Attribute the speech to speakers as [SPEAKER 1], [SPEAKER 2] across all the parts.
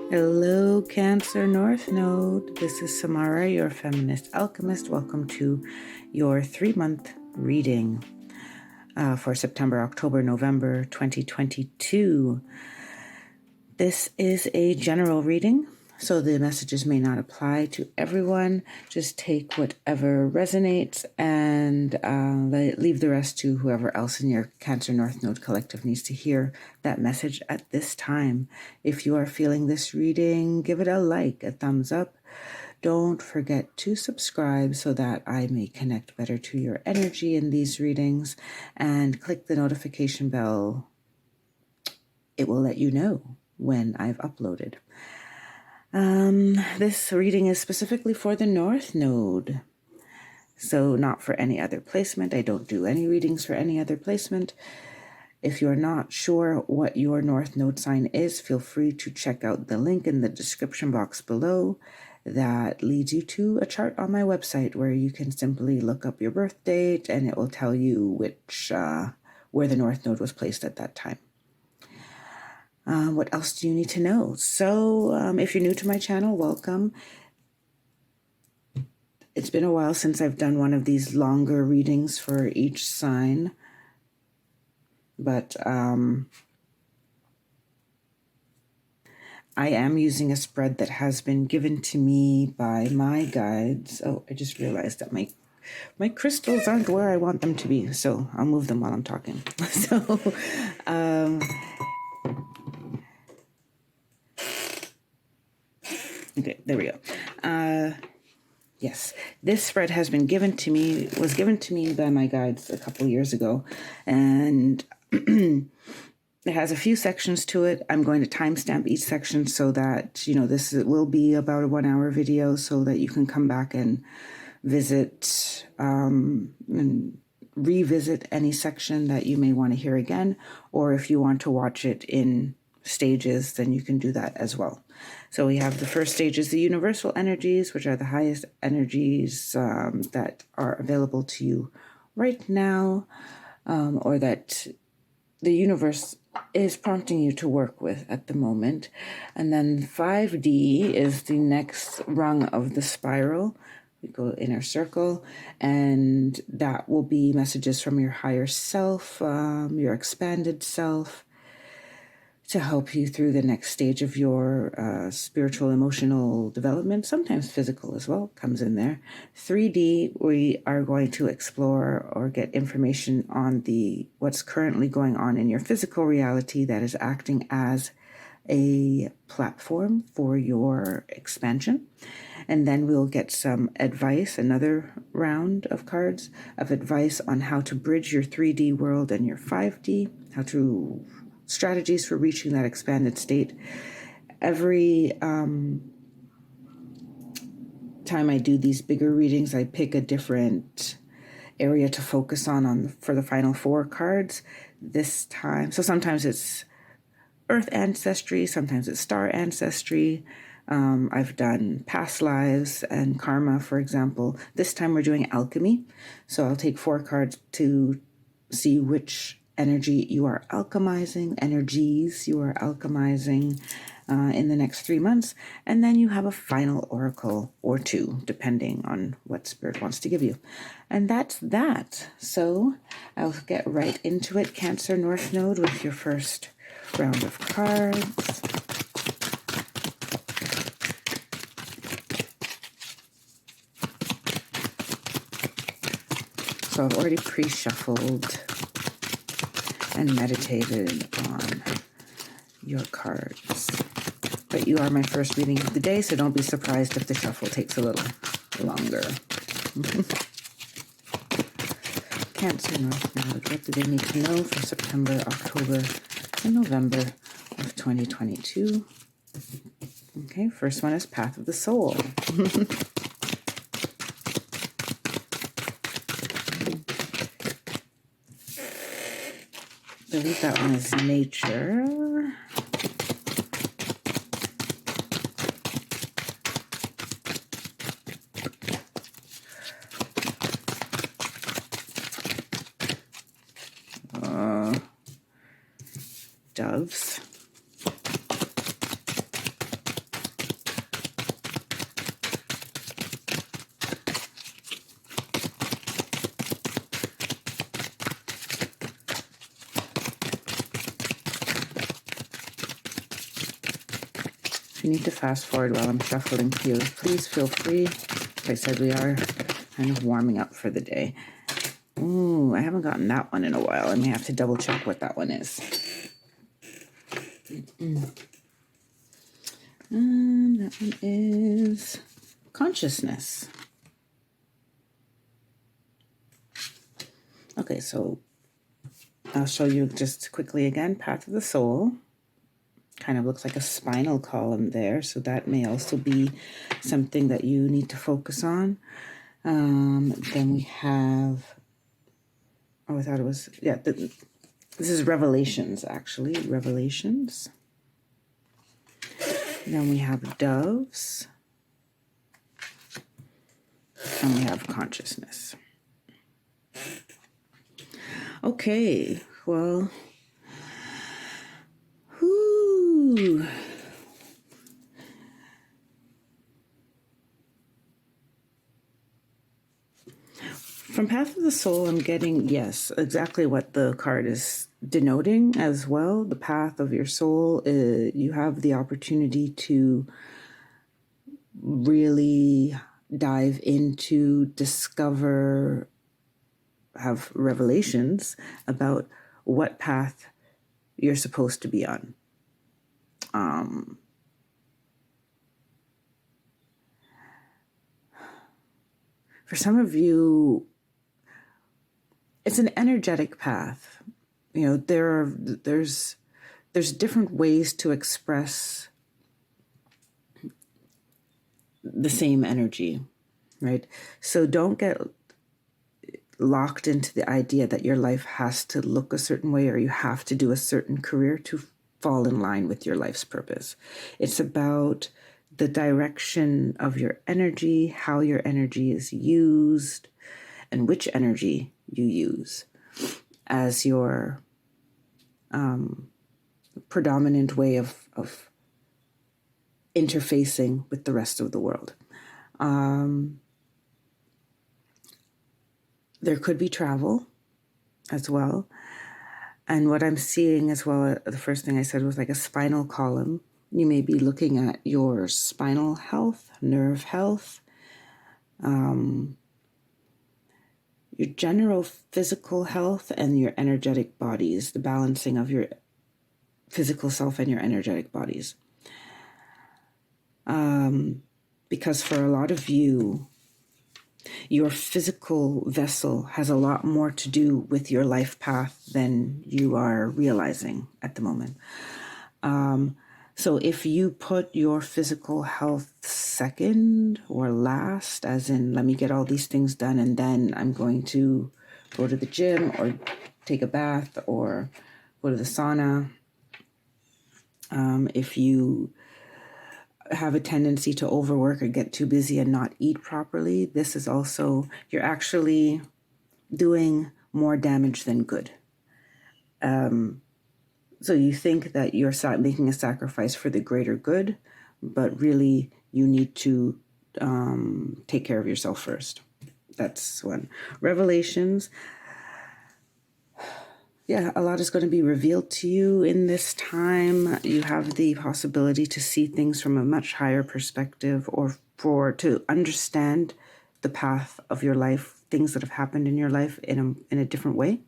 [SPEAKER 1] Hello, Cancer North Node. This is Samara, your feminist alchemist. Welcome to your 3-month reading for September, October, November 2022. This is a general reading, so the messages may not apply to everyone. Just take whatever resonates and leave the rest to whoever else in your Cancer North Node collective needs to hear that message at this time. If you are feeling this reading, give it a like, a thumbs up. Don't forget to subscribe so that I may connect better to your energy in these readings, and click the notification bell. It will let you know when I've uploaded. This reading is specifically for the North Node, so not for any other placement. I don't do any readings for any other placement. If you're not sure what your North Node sign is, feel free to check out the link in the description box below that leads you to a chart on my website where you can simply look up your birth date and it will tell you which where the North Node was placed at that time. What else do you need to know? So if you're new to my channel, welcome. It's been a while since I've done one of these longer readings for each sign, but I am using a spread that has been given to me by my guides. Oh, I just realized that my crystals aren't where I want them to be, so I'll move them while I'm talking. So, okay, there we go. Yes, this spread has been was given to me by my guides a couple years ago, and it has a few sections to it. I'm going to timestamp each section so that, this will be about a 1-hour video so that you can come back and visit and revisit any section that you may want to hear again, or if you want to watch it in stages, then you can do that as well. So we have the first stage is the universal energies, which are the highest energies that are available to you right now, or that the universe is prompting you to work with at the moment. And then 5D is the next rung of the spiral. We go inner circle, and that will be messages from your higher self, your expanded self, to help you through the next stage of your spiritual, emotional development. Sometimes physical as well comes in there. 3D, we are going to explore or get information on what's currently going on in your physical reality that is acting as a platform for your expansion. And then we'll get some advice, another round of cards of advice on how to bridge your 3D world and your 5D, strategies for reaching that expanded state. Every time I do these bigger readings, I pick a different area to focus on for the final 4 cards this time. So sometimes it's Earth ancestry, sometimes it's star ancestry. I've done past lives and karma, for example. This time we're doing alchemy. So I'll take 4 cards to see which energies you are alchemizing in the next 3 months. And then you have a final oracle or 2, depending on what Spirit wants to give you. And that's that. So I'll get right into it. Cancer North Node with your first round of cards. So I've already pre-shuffled and meditated on your cards. But you are my first reading of the day, so don't be surprised if the shuffle takes a little longer. Cancer North Node, what do they need to know for September, October, and November of 2022? Okay, first one is Path of the Soul. I believe that one is nature. Doves. you need to fast forward while I'm shuffling too, please feel free. Like I said, we are kind of warming up for the day. Ooh, I haven't gotten that one in a while. I may have to double check what that one is. That one is consciousness. Okay, so I'll show you just quickly again. Path of the soul. Kind of looks like a spinal column there, so that may also be something that you need to focus on. Then we have, oh, I thought it was, yeah, this is Revelations, actually, Revelations. Then we have doves, and we have consciousness. Okay, well, whoo. From Path of the Soul, I'm getting, yes, exactly what the card is denoting as well. The path of your soul, you have the opportunity to really dive into, discover, have revelations about what path you're supposed to be on. For some of you, it's an energetic path. You know, there's different ways to express the same energy, right? So don't get locked into the idea that your life has to look a certain way or you have to do a certain career to fall in line with your life's purpose. It's about the direction of your energy, how your energy is used, and which energy you use as your predominant way of interfacing with the rest of the world. There could be travel as well. And what I'm seeing as well, the first thing I said was like a spinal column. You may be looking at your spinal health, nerve health, your general physical health, and your energetic bodies, the balancing of your physical self and your energetic bodies. Because for a lot of you, your physical vessel has a lot more to do with your life path than you are realizing at the moment. So if you put your physical health second or last, as in, let me get all these things done and then I'm going to go to the gym or take a bath or go to the sauna. If you have a tendency to overwork or get too busy and not eat properly, this is also, you're actually doing more damage than good. So you think that you're making a sacrifice for the greater good, but really you need to take care of yourself first. That's one. Revelations. Yeah, a lot is going to be revealed to you in this time. You have the possibility to see things from a much higher perspective, or to understand the path of your life, things that have happened in your life in a different way.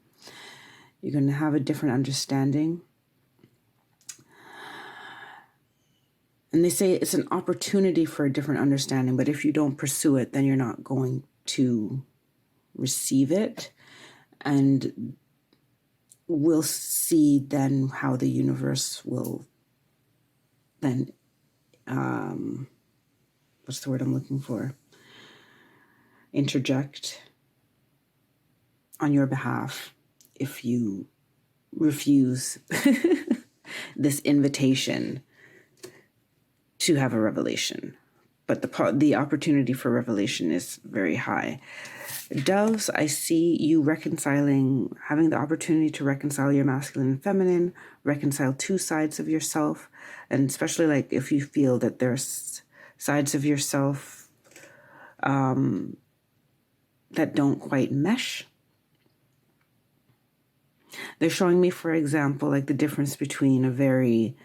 [SPEAKER 1] You're going to have a different understanding. And they say it's an opportunity for a different understanding, but if you don't pursue it, then you're not going to receive it. And we'll see then how the universe will then, what's the word I'm looking for? Interject on your behalf if you refuse this invitation to have a revelation. But the opportunity for revelation is very high. Doves, I see you reconciling, having the opportunity to reconcile your masculine and feminine, reconcile two sides of yourself, and especially like if you feel that there's sides of yourself that don't quite mesh. They're showing me, for example, like the difference between a very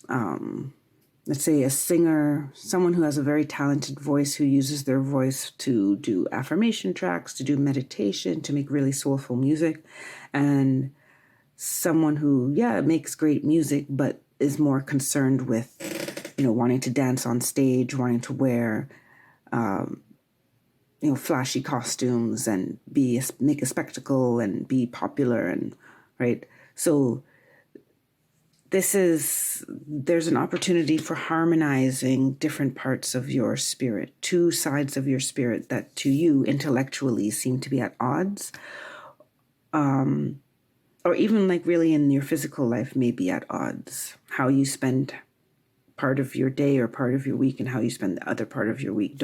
[SPEAKER 1] let's say a singer, someone who has a very talented voice, who uses their voice to do affirmation tracks, to do meditation, to make really soulful music, and someone who, yeah, makes great music, but is more concerned with, wanting to dance on stage, wanting to wear, flashy costumes and make a spectacle and be popular, and right. So there's an opportunity for harmonizing different parts of your spirit, two sides of your spirit that to you intellectually seem to be at odds, or even like really in your physical life may be at odds. How you spend part of your day or part of your week and how you spend the other part of your week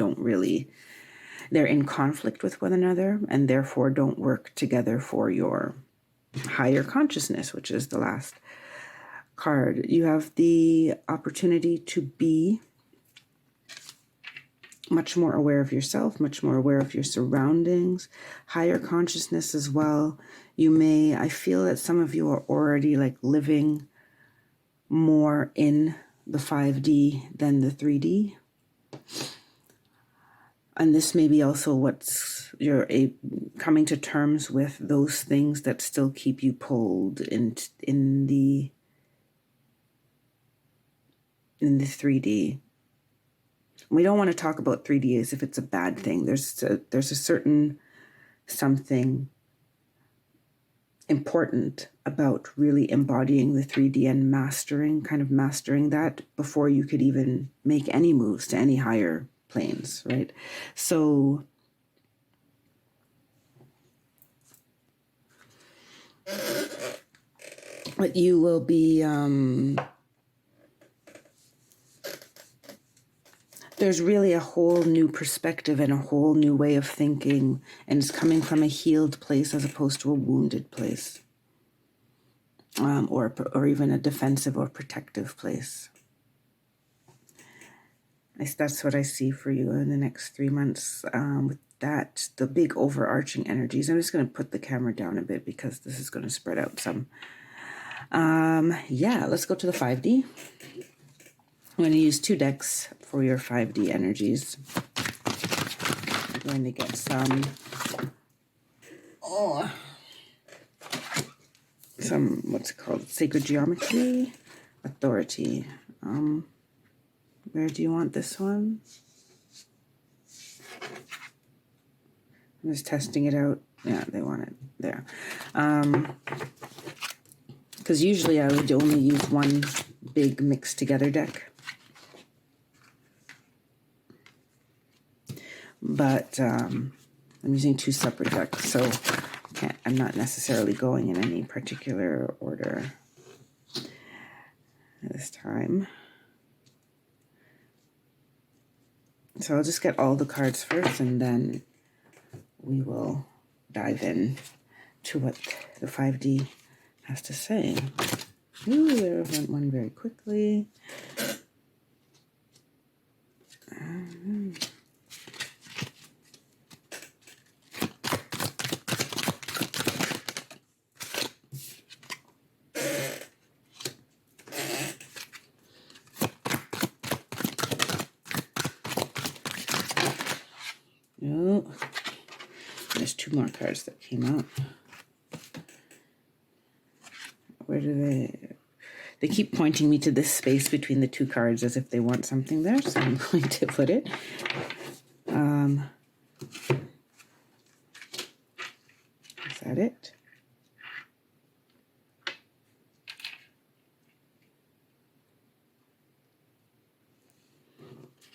[SPEAKER 1] they're in conflict with one another, and therefore don't work together for your higher consciousness, which is the last card. You have the opportunity to be much more aware of yourself, much more aware of your surroundings, higher consciousness as well. I feel that some of you are already like living more in the 5D than the 3D. And this may be also you're coming to terms with those things that still keep you pulled in the 3D. We don't want to talk about 3D as if it's a bad thing. There's a certain something important about really embodying the 3D and mastering that before you could even make any moves to any higher planes, right? So but you will be there's really a whole new perspective and a whole new way of thinking, and it's coming from a healed place as opposed to a wounded place, or even a defensive or protective place. That's what I see for you in the next 3 months. With that, the big overarching energies. I'm just going to put the camera down a bit because this is going to spread out some. Let's go to the 5D. I'm going to use 2 decks for your 5D energies. I'm going to get some what's it called? Sacred Geometry, Authority. Where do you want this one? I'm just testing it out. Yeah, they want it there. Because usually I would only use one big mixed together deck. But I'm using 2 separate decks, so I'm not necessarily going in any particular order this time. So I'll just get all the cards first, and then we will dive in to what the 5D has to say. Ooh, there went one very quickly. Oh, there's 2 more cards that came out. Where do they keep pointing me to this space between the 2 cards as if they want something there, so I'm going to put it. Is that it?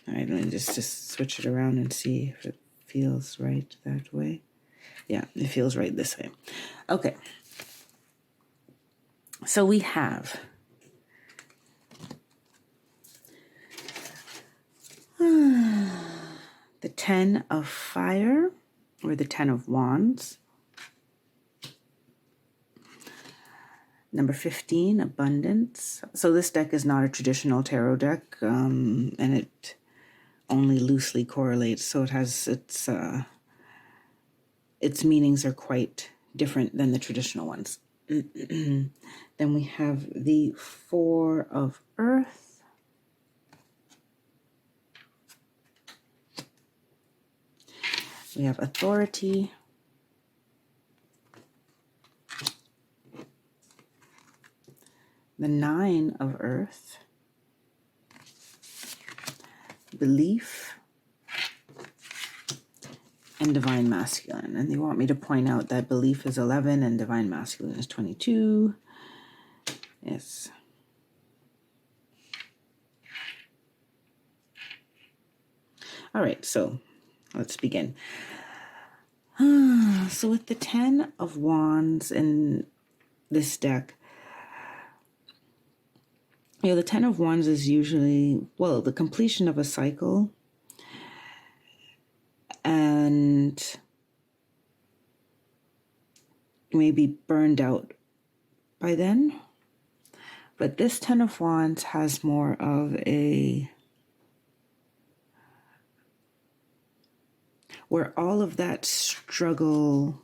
[SPEAKER 1] All right, let me just switch it around and see if it feels right that way. Yeah, it feels right this way. Okay. So we have the 10 of Fire, or the 10 of Wands. Number 15, Abundance. So this deck is not a traditional tarot deck, and it only loosely correlates. So it has its meanings are quite different than the traditional ones. Then we have the Four of Earth. We have Authority. The Nine of Earth. Belief. And Divine Masculine. And they want me to point out that Belief is 11 and Divine Masculine is 22. Yes. All right, so let's begin. So with the 10 of Wands in this deck, the 10 of Wands is usually, well, the completion of a cycle. And you may be burned out by then. But this 10 of Wands has more of a, where all of that struggle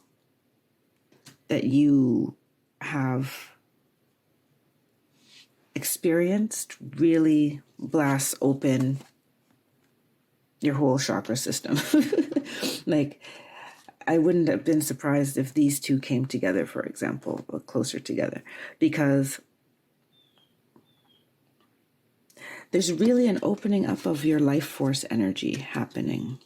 [SPEAKER 1] that you have experienced really blasts open your whole chakra system. Like, I wouldn't have been surprised if these two came together, for example, or closer together, because there's really an opening up of your life force energy happening.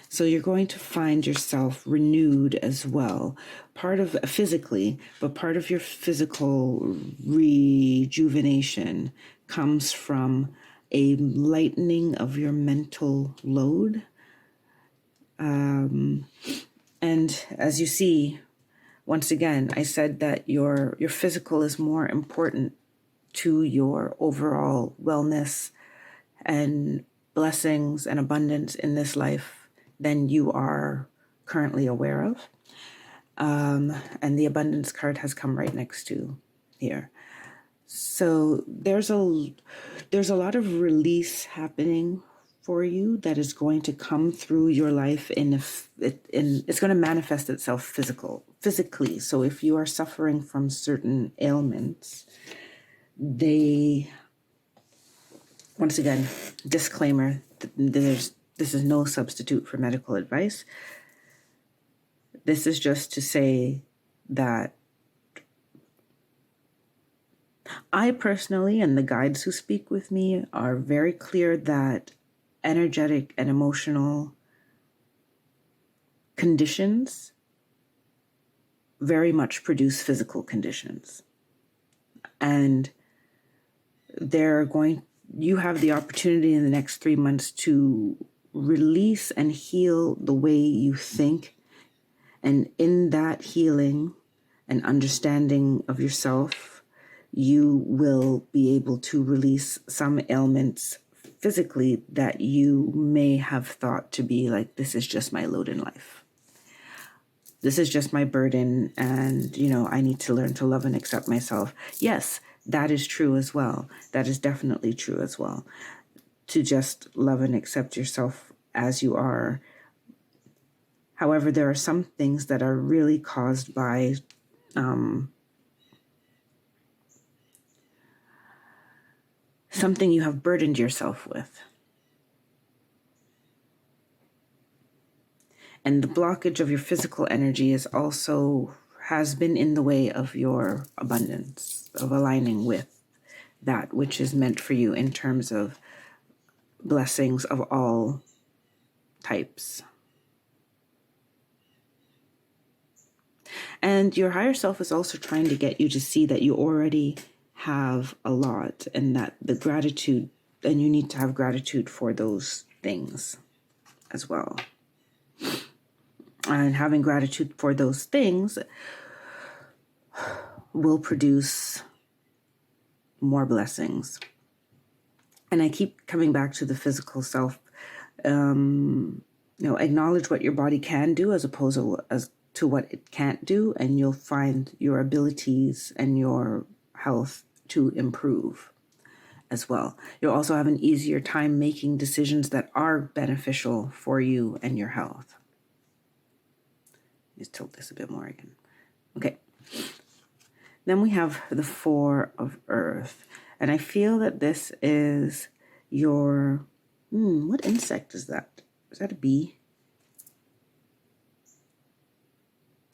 [SPEAKER 1] So you're going to find yourself renewed as well. Part of physically, but part of your physical rejuvenation comes from a lightening of your mental load. And as you see, once again, I said that your physical is more important to your overall wellness and blessings and abundance in this life than you are currently aware of. And the abundance card has come right next to here. So there's a lot of release happening for you that is going to come through your life it's going to manifest itself physically. So if you are suffering from certain ailments, once again, disclaimer, this is no substitute for medical advice. This is just to say that I personally, and the guides who speak with me, are very clear that energetic and emotional conditions very much produce physical conditions. And you have the opportunity in the next 3 months to release and heal the way you think. And in that healing and understanding of yourself, you will be able to release some ailments physically that you may have thought to be like, this is just my load in life. This is just my burden, and, I need to learn to love and accept myself. Yes, that is true as well. That is definitely true as well. To just love and accept yourself as you are. However, there are some things that are really caused by something you have burdened yourself with. And the blockage of your physical energy has been in the way of your abundance, of aligning with that which is meant for you in terms of blessings of all types. And your higher self is also trying to get you to see that you already have a lot, and that and you need to have gratitude for those things as well. And having gratitude for those things will produce more blessings. And I keep coming back to the physical self. Acknowledge what your body can do as opposed to what it can't do, and you'll find your abilities and your health to improve as well. You'll also have an easier time making decisions that are beneficial for you and your health. Just tilt this a bit more again. Okay. Then we have the Four of Earth. And I feel that this is your, what insect is that? Is that a bee?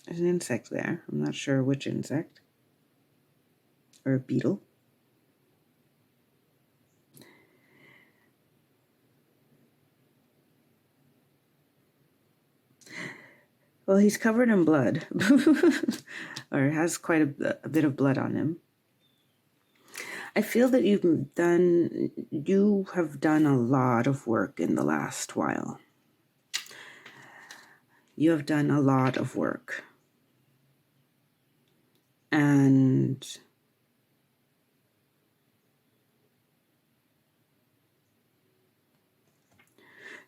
[SPEAKER 1] There's an insect there. I'm not sure which insect. Or a beetle. Well, he's covered in blood. Or has quite a bit of blood on him. I feel that you have done a lot of work in the last while. You have done a lot of work. And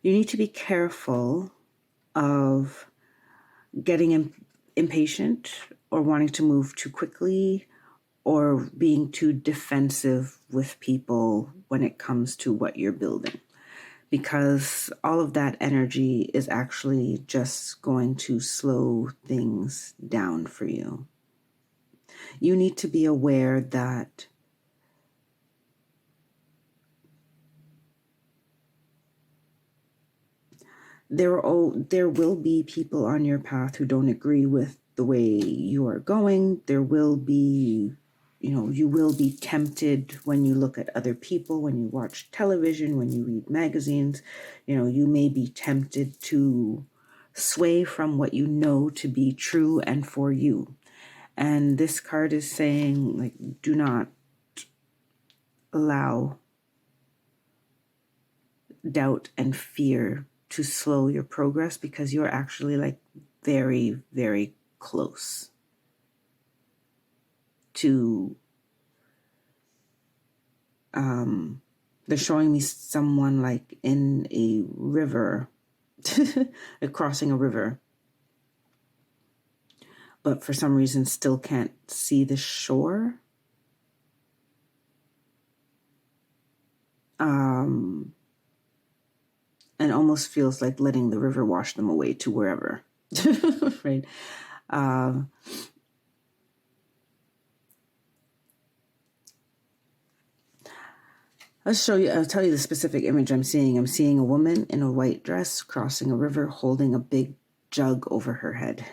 [SPEAKER 1] you need to be careful of getting impatient or wanting to move too quickly or being too defensive with people when it comes to what you're building. Because all of that energy is actually just going to slow things down for you. You need to be aware that there will be people on your path who don't agree with the way you are going. There will be, you will be tempted when you look at other people, when you watch television, when you read magazines. You may be tempted to sway from what you know to be true and for you. And this card is saying, like, do not allow doubt and fear to slow your progress, because you're actually like very, very close to, they're showing me someone like in a river, crossing a river, but for some reason still can't see the shore. And almost feels like letting the river wash them away to wherever, right? I'll tell you the specific image I'm seeing. I'm seeing a woman in a white dress crossing a river holding a big jug over her head.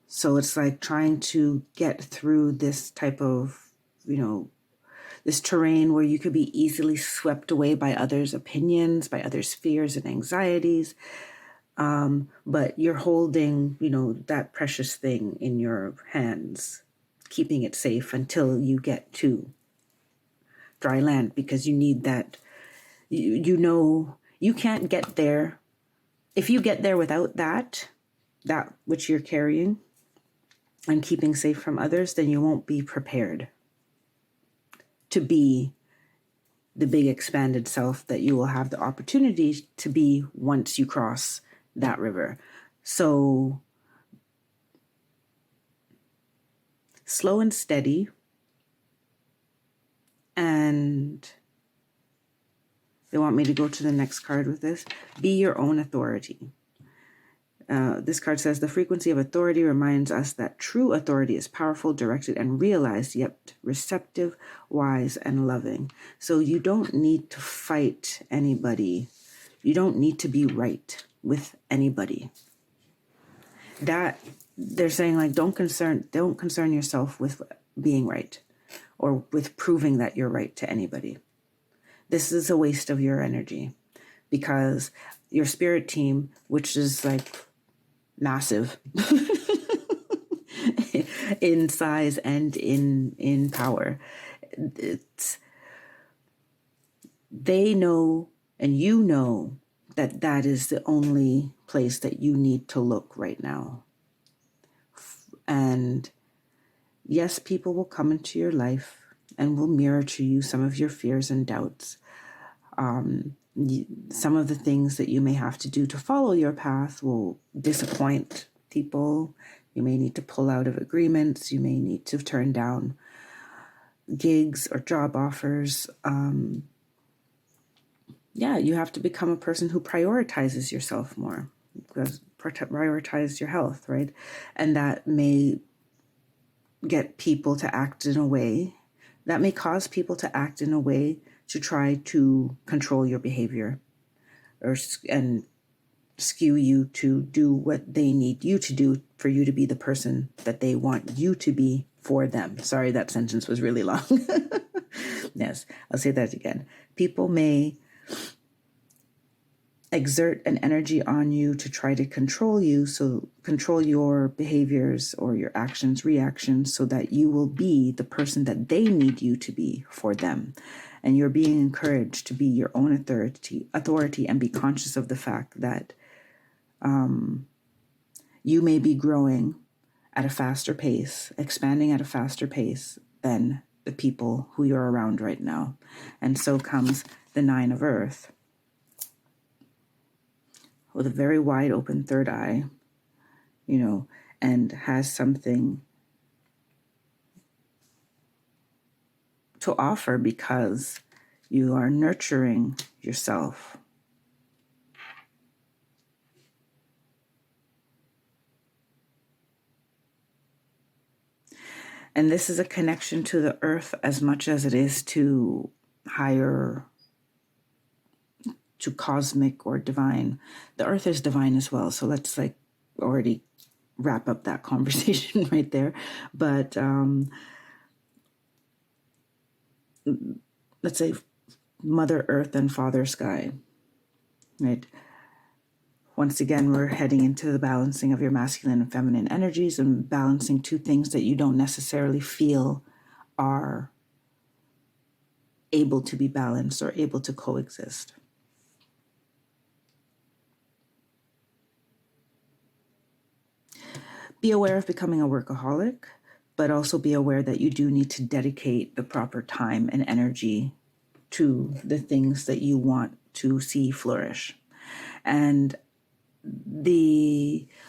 [SPEAKER 1] So it's like trying to get through this type of, this terrain where you could be easily swept away by others' opinions, by others' fears and anxieties. But you're holding, that precious thing in your hands, keeping it safe until you get to dry land, because you need that. You can't get there. If you get there without that which you're carrying and keeping safe from others, then you won't be prepared to be the big expanded self that you will have the opportunity to be once you cross that river. So slow and steady, and they want me to go to the next card with this. Be your own authority. This card says, the frequency of authority reminds us that true authority is powerful, directed, and realized, yet receptive, wise, and loving. So you don't need to fight anybody. You don't need to be right with anybody. That they're saying, like, don't concern yourself with being right or with proving that you're right to anybody. This is a waste of your energy, because your spirit team, which is like massive in size and in power, they know, and you know, that is the only place that you need to look right now. And yes, people will come into your life and will mirror to you some of your fears and doubts. Some of the things that you may have to do to follow your path will disappoint people. You may need to pull out of agreements. You may need to turn down gigs or job offers. You have to become a person who prioritizes yourself more, because prioritize your health, right? And that may get people to act in a way that may cause people to act in a way to try to control your behavior and skew you to do what they need you to do for you to be the person that they want you to be for them. Sorry, that sentence was really long. Yes, I'll say that again. People may exert an energy on you to try to control you, so control your behaviors or your actions, reactions, so that you will be the person that they need you to be for them. And you're being encouraged to be your own authority and be conscious of the fact that you may be growing at a faster pace, expanding at a faster pace than the people who you're around right now. And so comes the 9 of Earth with a very wide open third eye, and has something to offer because you are nurturing yourself. And this is a connection to the earth as much as it is to higher, to cosmic or divine. The earth is divine as well. So let's already wrap up that conversation right there. But let's say Mother Earth and Father Sky, right? Once again, we're heading into the balancing of your masculine and feminine energies and balancing two things that you don't necessarily feel are able to be balanced or able to coexist. Be aware of becoming a workaholic, but also be aware that you do need to dedicate the proper time and energy to the things that you want to see flourish.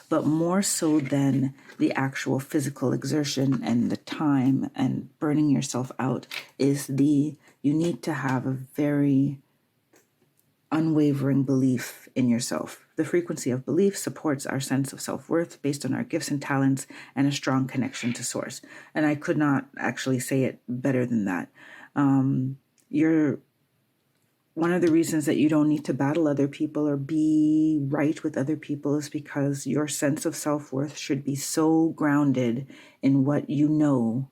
[SPEAKER 1] But more so than the actual physical exertion and the time and burning yourself out is you need to have a very unwavering belief in yourself. The frequency of belief supports our sense of self-worth based on our gifts and talents and a strong connection to source. And I could not actually say it better than that. One of the reasons that you don't need to battle other people or be right with other people is because your sense of self-worth should be so grounded in what you know,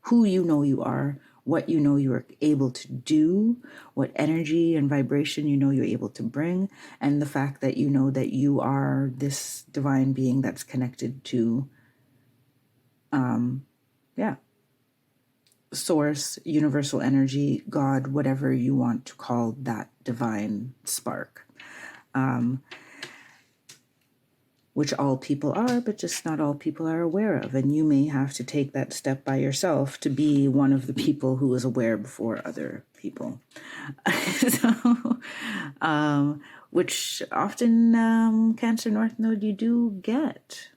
[SPEAKER 1] who you know you are, what you know you are able to do, what energy and vibration you know you're able to bring, and the fact that you know that you are this divine being that's connected to, source, universal energy, God, whatever you want to call that divine spark, which all people are, but just not all people are aware of. And you may have to take that step by yourself to be one of the people who is aware before other people. Which often Cancer North Node you do get,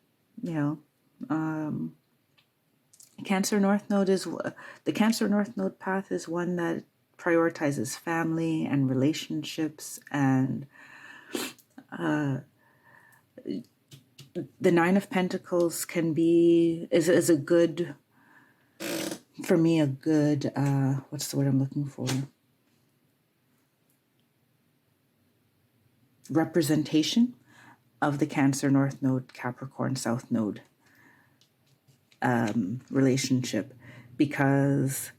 [SPEAKER 1] Cancer North Node the Cancer North Node path is one that prioritizes family and relationships, and the 9 of Pentacles is a good, for me, a good, what's the word I'm looking for? Representation of the Cancer North Node, Capricorn South Node relationship, because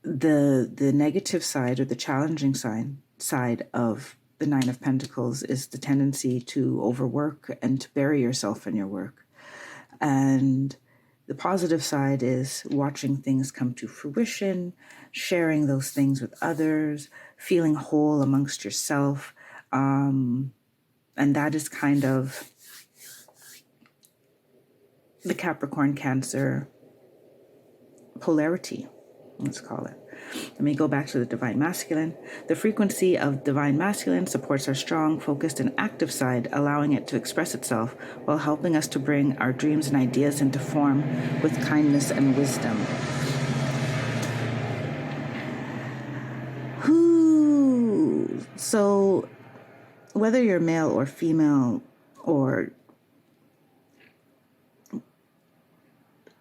[SPEAKER 1] the negative side or the challenging side of the 9 of Pentacles is the tendency to overwork and to bury yourself in your work. And the positive side is watching things come to fruition, sharing those things with others, feeling whole amongst yourself. And that is kind of the Capricorn Cancer polarity, let's call it. Let me go back to the Divine Masculine. The frequency of Divine Masculine supports our strong, focused, and active side, allowing it to express itself while helping us to bring our dreams and ideas into form with kindness and wisdom. So whether you're male or female or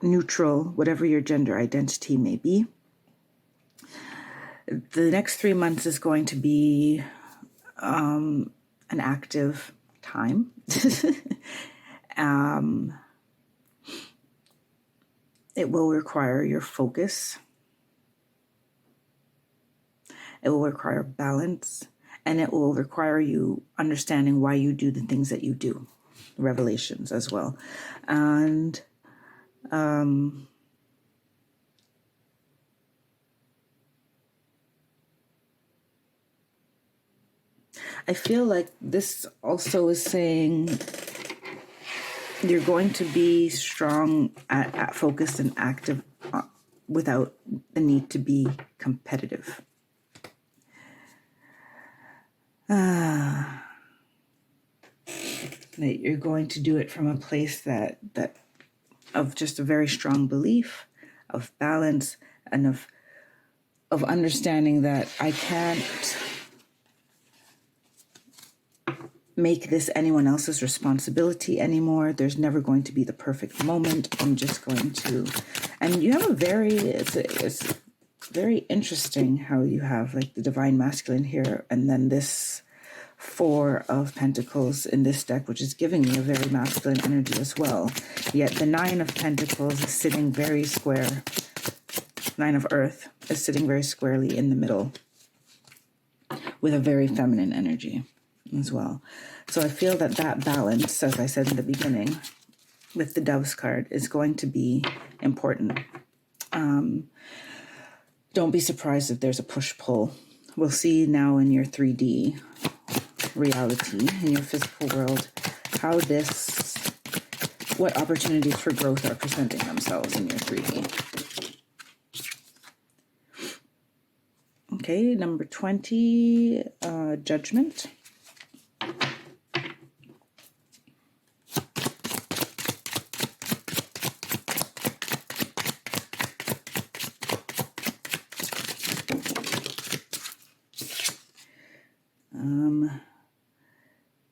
[SPEAKER 1] neutral, whatever your gender identity may be. The next 3 months is going to be an active time. It will require your focus. It will require balance, and it will require you understanding why you do the things that you do, revelations as well. And I feel like this also is saying you're going to be strong, focused, and active without the need to be competitive. That you're going to do it from a place that of just a very strong belief, of balance, and of understanding that I can't make this anyone else's responsibility anymore. There's never going to be the perfect moment. I'm just going to, and you have it's very interesting how you have like the divine masculine here, and then this 4 of Pentacles in this deck, which is giving me a very masculine energy as well. Yet the 9 of Pentacles is sitting very square. 9 of Earth is sitting very squarely in the middle with a very feminine energy as well. So I feel that balance, as I said in the beginning, with the Doves card is going to be important. Don't be surprised if there's a push-pull. We'll see now in your 3D reality, in your physical world, what opportunities for growth are presenting themselves in your 3D. Okay, number 20, Judgment.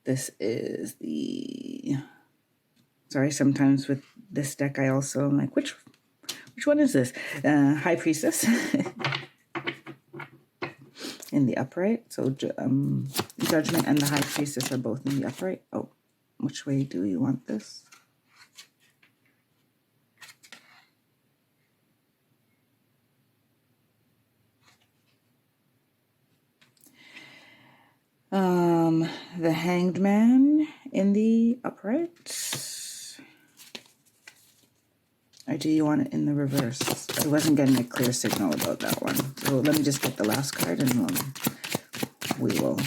[SPEAKER 1] This is sorry, sometimes with this deck I also am like, which one is this? High Priestess in the upright. So Judgment and the High Priestess are both in the upright. Oh, which way do you want this? The Hanged Man in the upright. Or do you want it in the reverse? I wasn't getting a clear signal about that one. So let me just get the last card and we will.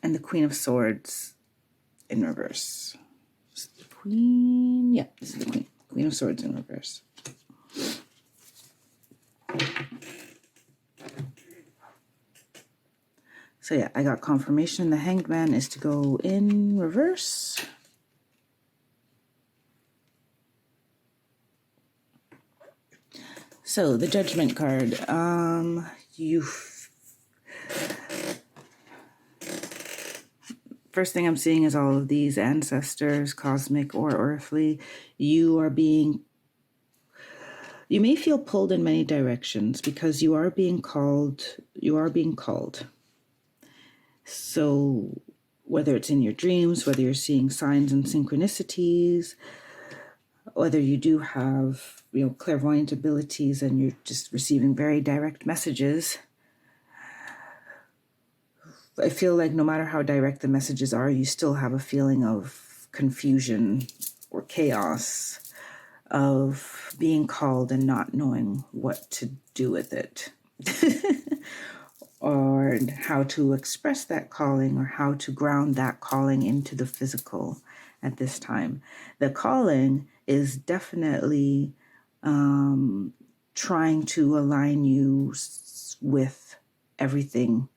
[SPEAKER 1] And the Queen of Swords in reverse. Is the Queen? Yeah, this is the Queen. Queen of Swords in reverse. So yeah, I got confirmation. The Hanged Man is to go in reverse. So the Judgment card. First thing I'm seeing is all of these ancestors, cosmic or earthly. You may feel pulled in many directions because you are being called. So whether it's in your dreams, whether you're seeing signs and synchronicities, whether you do have, clairvoyant abilities and you're just receiving very direct messages, I feel like no matter how direct the messages are, you still have a feeling of confusion or chaos, of being called and not knowing what to do with it. Or how to express that calling, or how to ground that calling into the physical at this time. The calling is definitely trying to align you with everything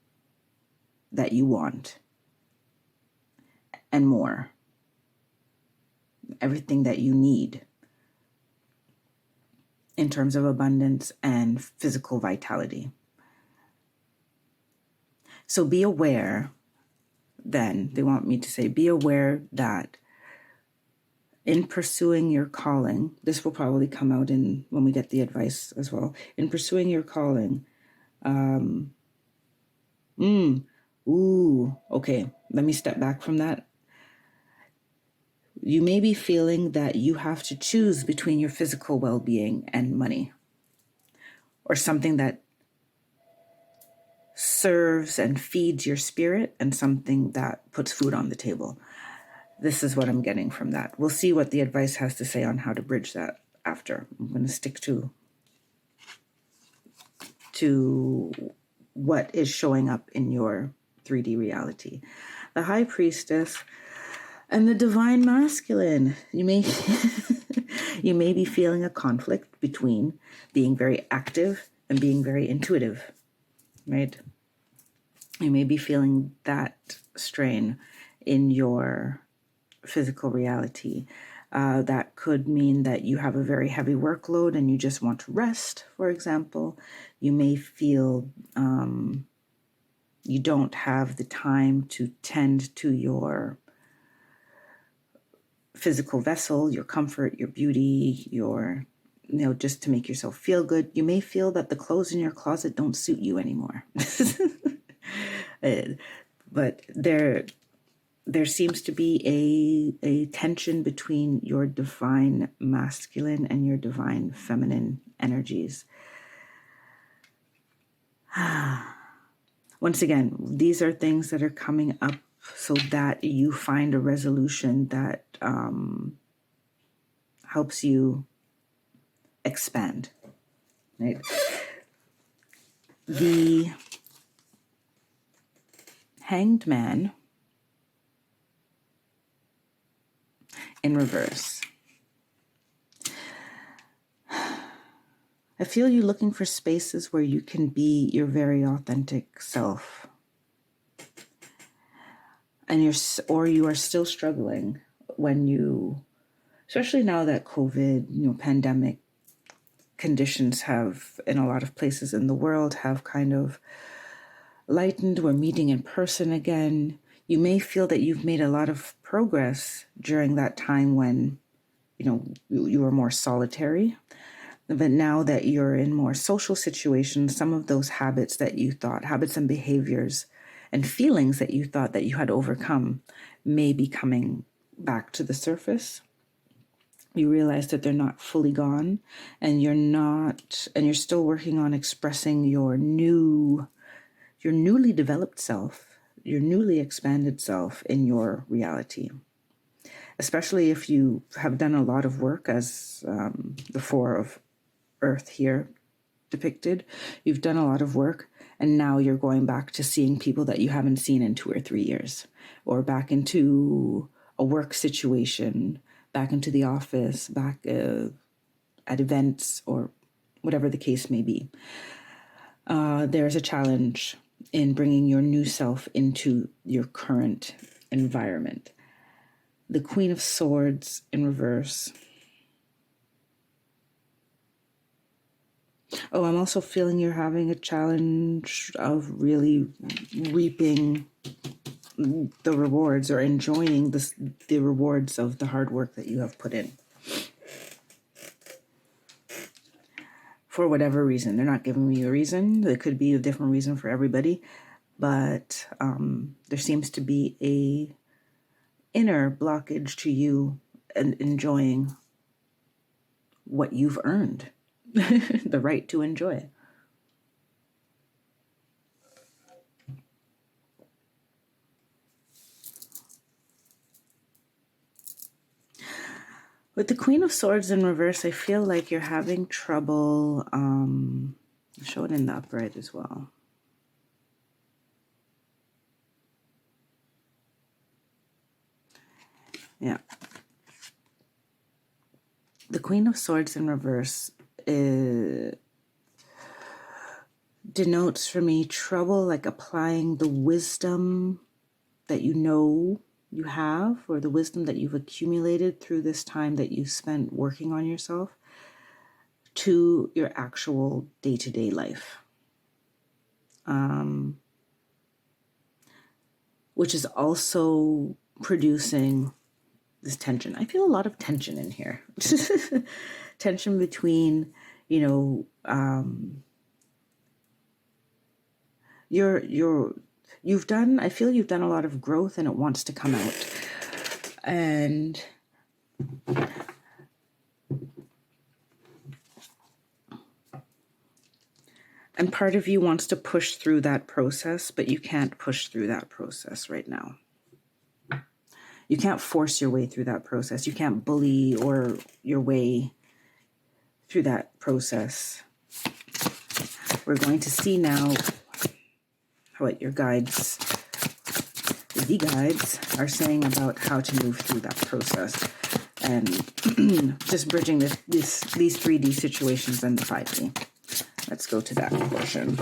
[SPEAKER 1] that you want and more. Everything that you need in terms of abundance and physical vitality. So be aware, then, they want me to say, be aware that In pursuing your calling, this will probably come out in when we get the advice as well. In pursuing your calling, okay, let me step back from that. You may be feeling that you have to choose between your physical well-being and money, or something that serves and feeds your spirit and something that puts food on the table. This is what I'm getting from that. We'll see what the advice has to say on how to bridge that after. I'm going to stick to what is showing up in your 3D reality. The High Priestess and the Divine Masculine. You may you may be feeling a conflict between being very active and being very intuitive, right? You may be feeling that strain in your physical reality. That could mean that you have a very heavy workload and you just want to rest, for example. You may feel you don't have the time to tend to your physical vessel, your comfort, your beauty, your, just to make yourself feel good. You may feel that the clothes in your closet don't suit you anymore. But there seems to be a tension between your divine masculine and your divine feminine energies. Once again, these are things that are coming up so that you find a resolution that helps you expand. Right? The Hanged Man in reverse. I feel you looking for spaces where you can be your very authentic self. And you are still struggling when you, especially now that COVID, pandemic conditions have, in a lot of places in the world, have kind of lightened. We're meeting in person again. You may feel that you've made a lot of progress during that time when, you were more solitary. But now that you're in more social situations, some of those habits and behaviors and feelings that you thought that you had overcome may be coming back to the surface. You realize that they're not fully gone, and you're still working on expressing your newly developed self, your newly expanded self in your reality. Especially if you have done a lot of work, as the Four of Earth here depicted. You've done a lot of work, and now you're going back to seeing people that you haven't seen in 2 or 3 years, or back into a work situation, back into the office, back at events, or whatever the case may be. There's a challenge in bringing your new self into your current environment. The Queen of Swords in reverse. Oh, I'm also feeling you're having a challenge of really reaping the rewards, or enjoying the rewards of the hard work that you have put in. For whatever reason. They're not giving me a reason. There could be a different reason for everybody. But there seems to be a inner blockage to you and enjoying what you've earned. The right to enjoy. With the Queen of Swords in reverse, I feel like you're having trouble. Show it in the upright as well. Yeah. The Queen of Swords in reverse denotes for me trouble, like applying the wisdom that you have, or the wisdom that you've accumulated through this time that you spent working on yourself, to your actual day-to-day life. Which is also producing this tension. I feel a lot of tension in here. Tension between, you know, I feel you've done a lot of growth and it wants to come out. And part of you wants to push through that process, but you can't push through that process right now. You can't force your way through that process. You can't bully or your way through that process. We're going to see now what your guides, the guides, are saying about how to move through that process. And just bridging these 3D situations and the 5D. Let's go to that portion.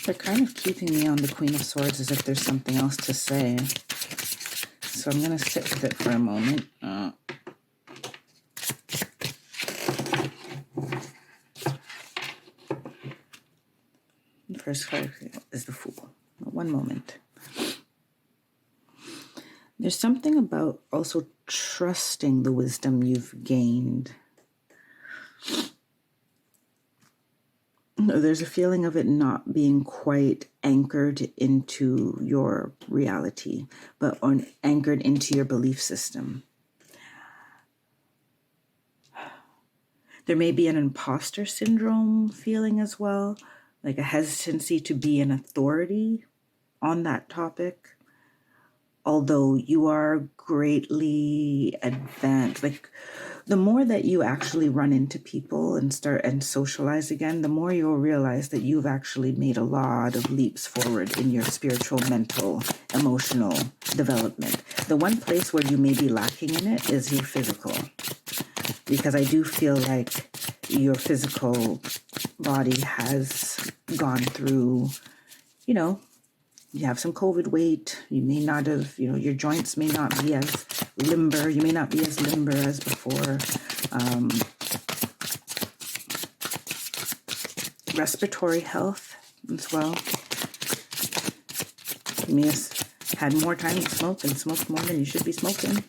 [SPEAKER 1] They're kind of keeping me on the Queen of Swords as if there's something else to say. So I'm going to sit with it for a moment. The first card is the Fool. One moment. There's something about also trusting the wisdom you've gained. There's a feeling of it not being quite anchored into your reality, but anchored into your belief system. There may be an imposter syndrome feeling as well, like a hesitancy to be an authority on that topic. Although you are greatly advanced, like the more that you actually run into people and start and socialize again, the more you'll realize that you've actually made a lot of leaps forward in your spiritual, mental, emotional development. The one place where you may be lacking in it is your physical, because I do feel like your physical body has gone through, you know, you have some COVID weight. You may not have, you know, your joints may not be as limber. You may not be as limber as before. Respiratory health as well. You may have had more time to smoke and smoked more than you should be smoking.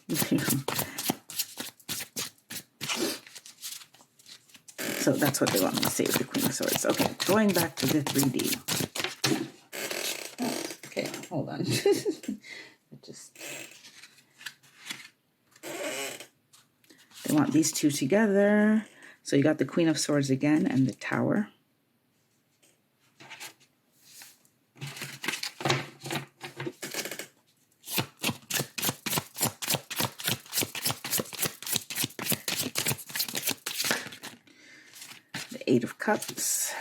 [SPEAKER 1] So that's what they want me to say with the Queen of Swords. Okay, going back to the 3D. Okay, hold on. They want these two together. So you got the Queen of Swords again and the Tower. The Eight of Cups.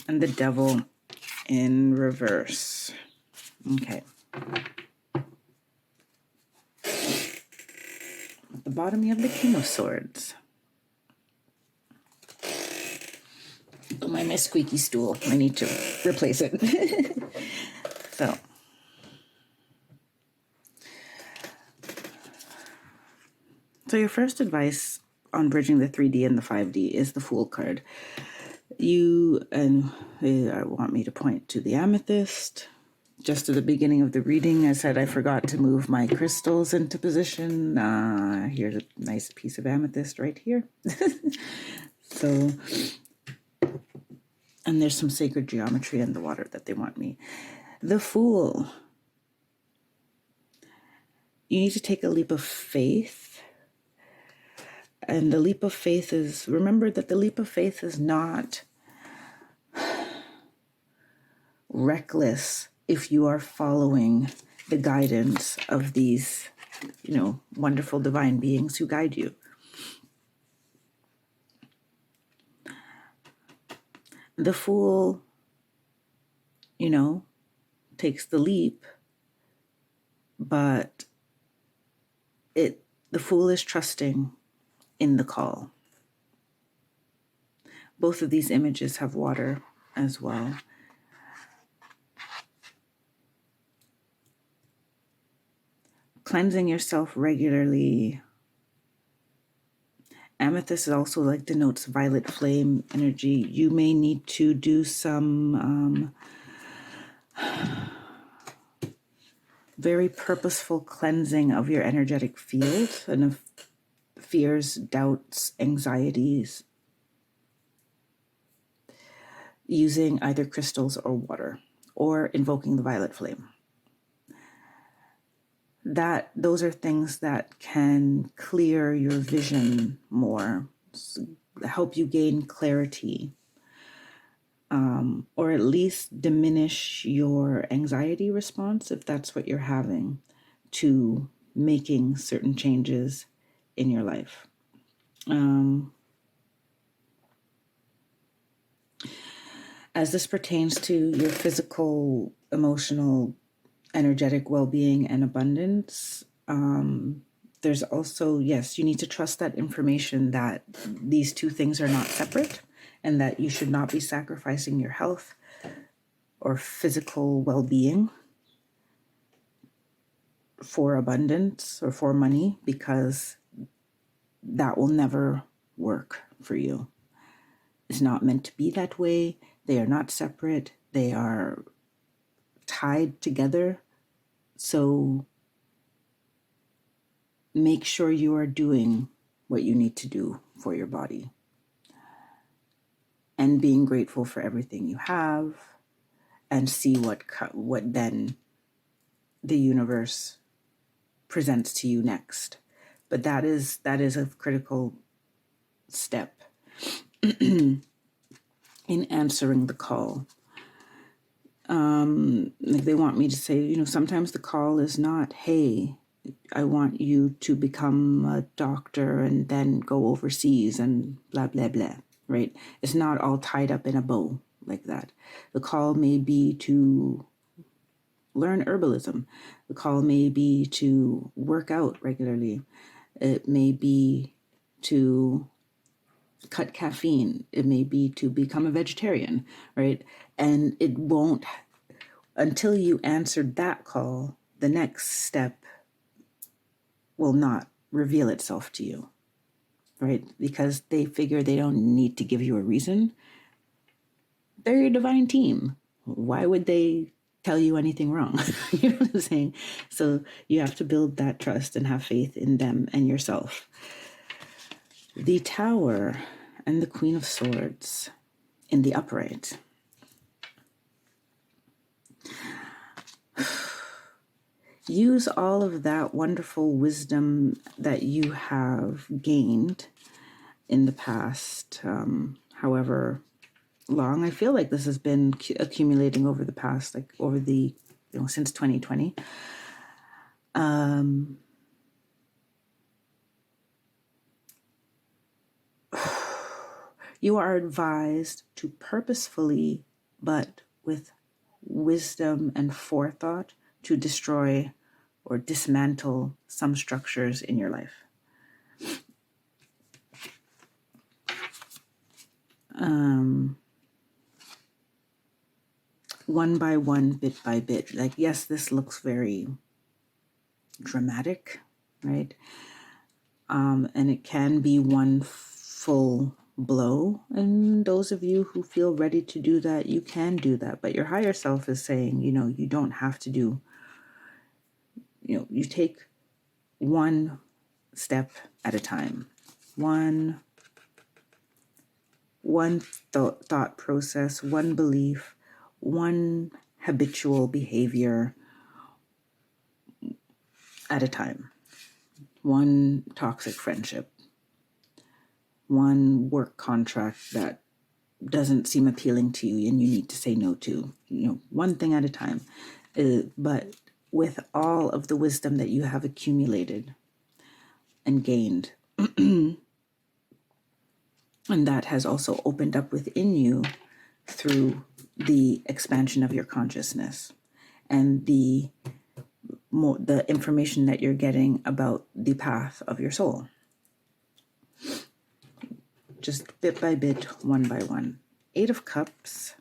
[SPEAKER 1] And the Devil in reverse. Okay. At the bottom, you have the King of Swords. Oh, my squeaky stool. I need to replace it. So your first advice on bridging the 3D and the 5D is the Fool card. You and I want me to point to the amethyst. Just at the beginning of the reading, I said I forgot to move my crystals into position. Here's a nice piece of amethyst right here. So, and there's some sacred geometry in the water that they want me. The Fool. You need to take a leap of faith. And the leap of faith is, remember that the leap of faith is not reckless if you are following the guidance of these, you know, wonderful divine beings who guide you. The Fool, you know, takes the leap, but the Fool is trusting in the call. Both of these images have water as well. Cleansing yourself regularly Amethyst is also like denotes violet flame energy. You may need to do some very purposeful cleansing of your energetic field and of fears, doubts, anxieties, using either crystals or water, or invoking the violet flame. Those are things that can clear your vision more, help you gain clarity, or at least diminish your anxiety response if that's what you're having to making certain changes in your life. As this pertains to your physical, emotional, energetic well-being and abundance, there's also, yes, you need to trust that information that these two things are not separate and that you should not be sacrificing your health or physical well-being for abundance or for money, because that will never work for you. It's not meant to be that way. They are not separate. They are tied together. So make sure you are doing what you need to do for your body and being grateful for everything you have, and see what then the universe presents to you next. But that is a critical step in answering the call. Like they want me to say, sometimes the call is not, hey, I want you to become a doctor and then go overseas and blah, blah, blah, right? It's not all tied up in a bow like that. The call may be to learn herbalism. The call may be to work out regularly. It may be to cut caffeine. It may be to become a vegetarian, right? And it won't, until you answered that call, the next step will not reveal itself to you, right? Because they figure they don't need to give you a reason. They're your divine team. Why would they tell you anything wrong? You know what I'm saying? So you have to build that trust and have faith in them and yourself. The Tower and the Queen of Swords in the upright. Use all of that wonderful wisdom that you have gained in the past, however long. I feel like this has been accumulating over the past, since 2020. You are advised to purposefully, but with wisdom and forethought, to destroy or dismantle some structures in your life. One by one, bit by bit. Like, yes, this looks very dramatic, right? And it can be one full blow. And those of you who feel ready to do that, you can do that. But your higher self is saying, you don't have to do, you take one step at a time, one thought process, one belief, one habitual behavior at a time, one toxic friendship, one work contract that doesn't seem appealing to you and you need to say no to, one thing at a time. But with all of the wisdom that you have accumulated and gained, and that has also opened up within you through the expansion of your consciousness and the information that you're getting about the path of your soul. Just bit by bit, one by one. 8 of Cups.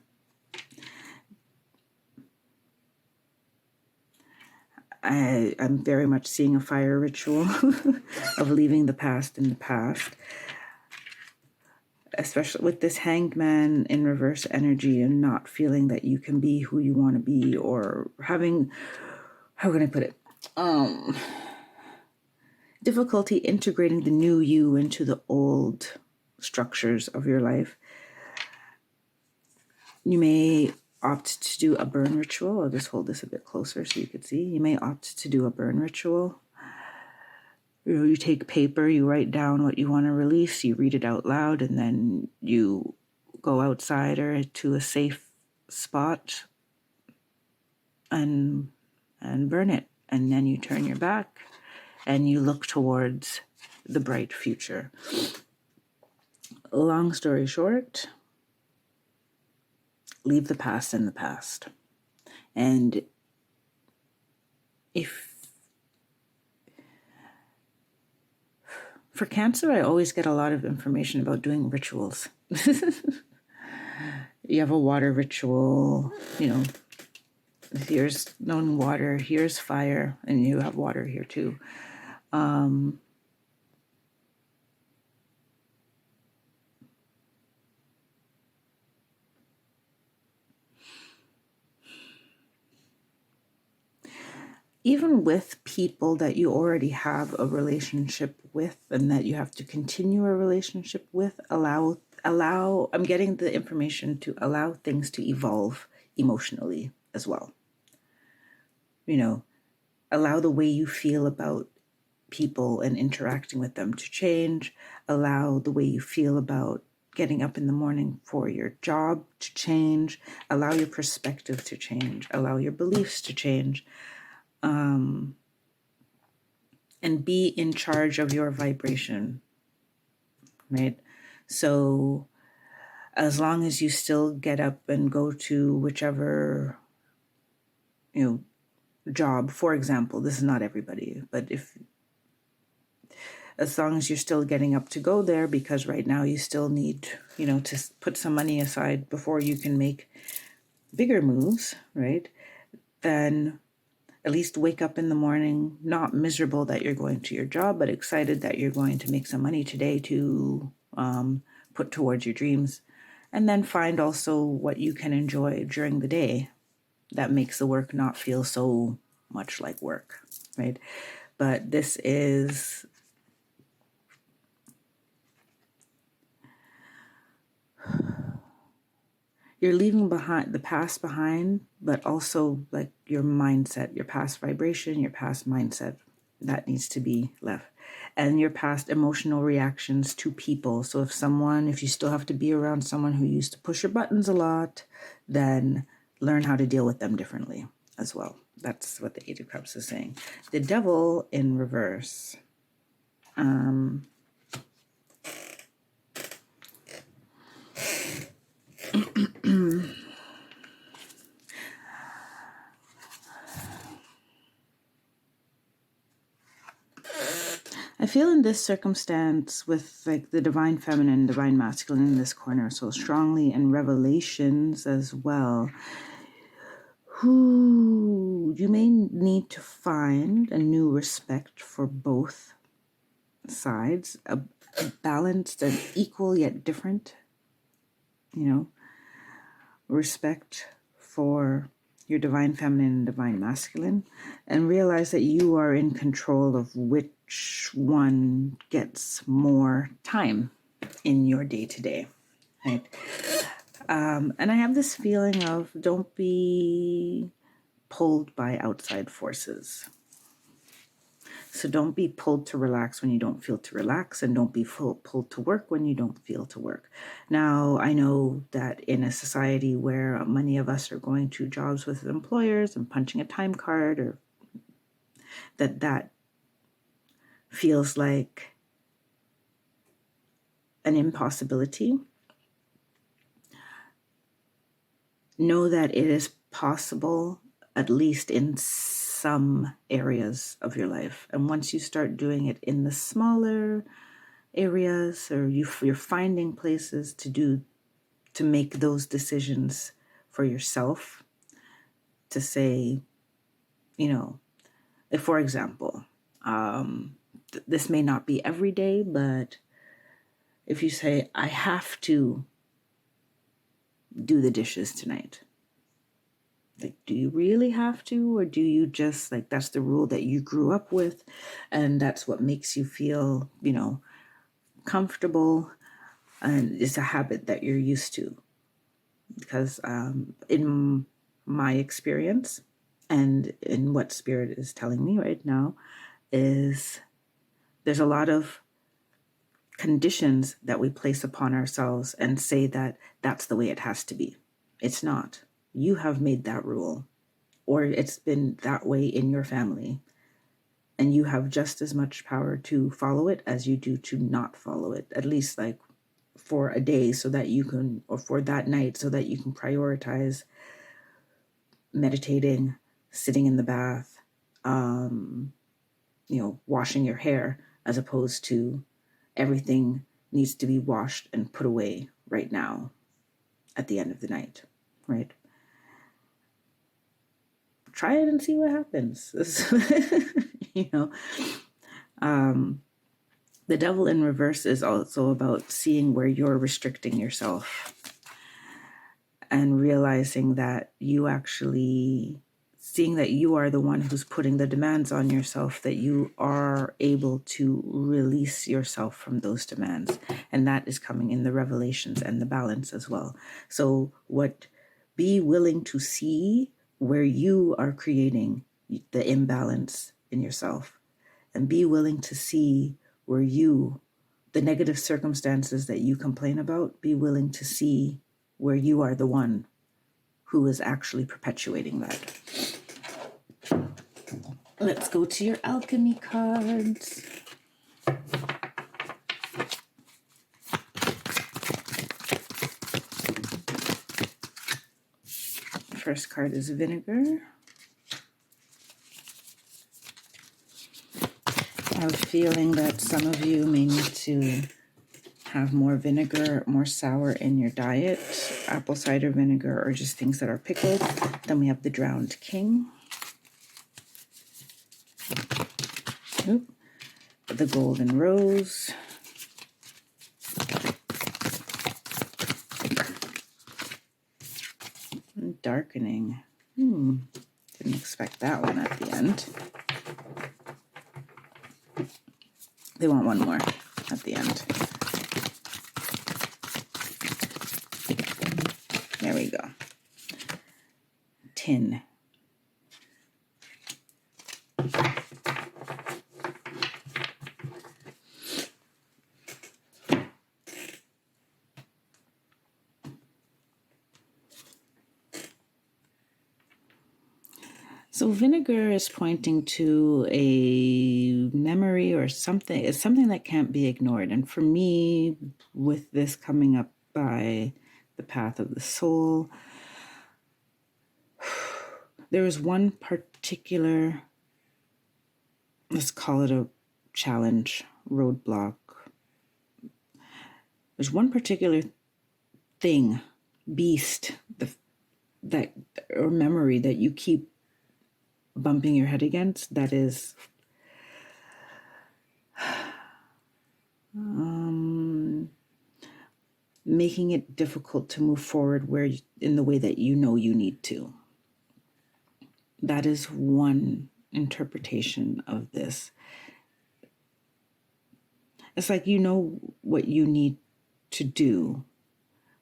[SPEAKER 1] I'm very much seeing a fire ritual of leaving the past in the past. especially with this Hanged Man in reverse energy and not feeling that you can be who you want to be, or having, how can I put it? Difficulty integrating the new you into the old structures of your life. You may opt to do a burn ritual. I'll just hold this a bit closer so you can see. You may opt to do a burn ritual. You take paper, you write down what you want to release, you read it out loud, and then you go outside or to a safe spot and burn it. And then you turn your back and you look towards the bright future. Long story short, leave the past in the past. And for Cancer, I always get a lot of information about doing rituals. You have a water ritual, here's known water, here's fire, and you have water here too. Even with people that you already have a relationship with and that you have to continue a relationship with, allow, I'm getting the information to allow things to evolve emotionally as well. Allow the way you feel about people and interacting with them to change. Allow the way you feel about getting up in the morning for your job to change. Allow your perspective to change. Allow your beliefs to change. And be in charge of your vibration, right? So as long as you still get up and go to whichever, job, for example, this is not everybody, but as long as you're still getting up to go there, because right now you still need, to put some money aside before you can make bigger moves, right? Then at least wake up in the morning, not miserable that you're going to your job, but excited that you're going to make some money today to put towards your dreams. And then find also what you can enjoy during the day that makes the work not feel so much like work, right? But this is you're leaving behind the past behind, but also like your mindset, your past vibration, your past mindset, that needs to be left. And your past emotional reactions to people. So if you still have to be around someone who used to push your buttons a lot, then learn how to deal with them differently as well. That's what the Eight of Cups is saying. The Devil in reverse. I feel in this circumstance with like the divine feminine, divine masculine in this corner so strongly, and revelations as well, who you may need to find a new respect for both sides, a balanced and equal yet different, respect for your divine feminine and divine masculine, and realize that you are in control of which one gets more time in your day-to-day, right? And I have this feeling of don't be pulled by outside forces. So don't be pulled to relax when you don't feel to relax, and don't be pulled to work when you don't feel to work. Now, I know that in a society where many of us are going to jobs with employers and punching a time card, or that feels like an impossibility. Know that it is possible, at least in some areas of your life. And once you start doing it in the smaller areas, or you're finding places to make those decisions for yourself, to say, if, for example, this may not be every day, but if you say, I have to do the dishes tonight. Like, do you really have to, or do you just, like, that's the rule that you grew up with, and that's what makes you feel, comfortable, and it's a habit that you're used to? Because in my experience, and in what Spirit is telling me right now, is there's a lot of conditions that we place upon ourselves and say that that's the way it has to be. It's not. You have made that rule, or it's been that way in your family, and you have just as much power to follow it as you do to not follow it, at least like for a day, so that you can, or for that night, so that you can prioritize meditating, sitting in the bath, washing your hair, as opposed to everything needs to be washed and put away right now at the end of the night, right? Try it and see what happens. The devil in reverse is also about seeing where you're restricting yourself and realizing that seeing that you are the one who's putting the demands on yourself, that you are able to release yourself from those demands. And that is coming in the revelations and the balance as well. So be willing to see where you are creating the imbalance in yourself, and be willing to see where the negative circumstances that you complain about, be willing to see where you are the one who is actually perpetuating that. Let's go to your alchemy cards. First card is vinegar. I have a feeling that some of you may need to have more vinegar, more sour in your diet, apple cider vinegar, or just things that are pickled. Then we have the drowned king. The golden rose. Darkening. Didn't expect that one at the end. They want one more at the end. There we go. Tin. So vinegar is pointing to a memory or something. It's something that can't be ignored. And for me, with this coming up by the path of the soul, there is one particular, let's call it a challenge, roadblock. There's one particular thing, beast, or memory that you keep bumping your head against, that is making it difficult to move forward in the way that you know you need to. That is one interpretation of this. It's like you know what you need to do,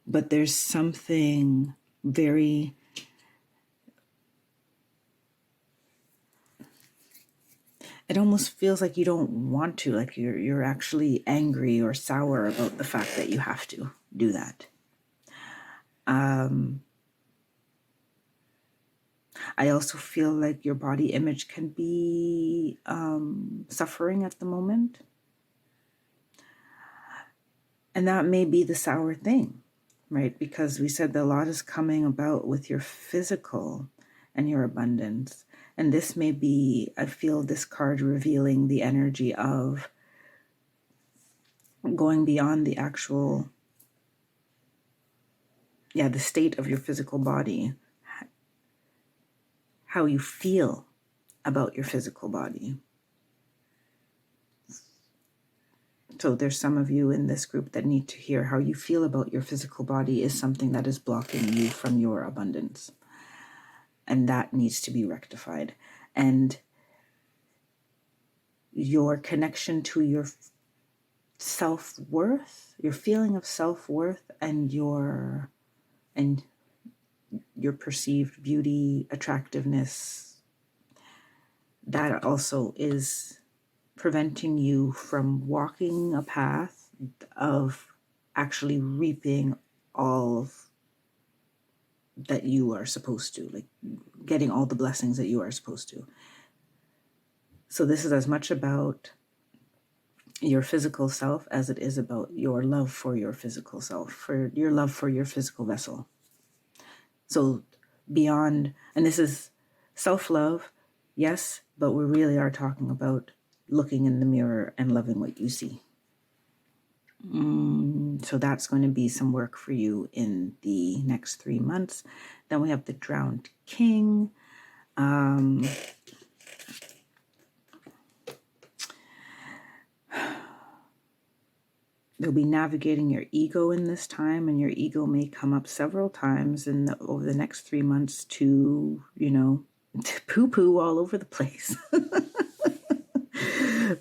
[SPEAKER 1] but there's something very it almost feels like you don't want to, like you're actually angry or sour about the fact that you have to do that. I also feel like your body image can be suffering at the moment. And that may be the sour thing, right? Because we said that a lot is coming about with your physical and your abundance. And this may be, I feel this card revealing the energy of going beyond the actual, the state of your physical body, how you feel about your physical body. So there's some of you in this group that need to hear how you feel about your physical body is something that is blocking you from your abundance. And that needs to be rectified. And your connection to your self-worth, your feeling of self-worth, and your perceived beauty, attractiveness, that also is preventing you from walking a path of actually reaping all of that you are supposed to, like getting all the blessings that you are supposed to. So this is as much about your physical self as it is about your love for your physical self, for your love for your physical vessel. So beyond, and this is self-love, yes, but we really are talking about looking in the mirror and loving what you see. So that's going to be some work for you in the next 3 months. Then we have the Drowned King. You'll be navigating your ego in this time, and your ego may come up several times over the next 3 months to, to poo-poo all over the place.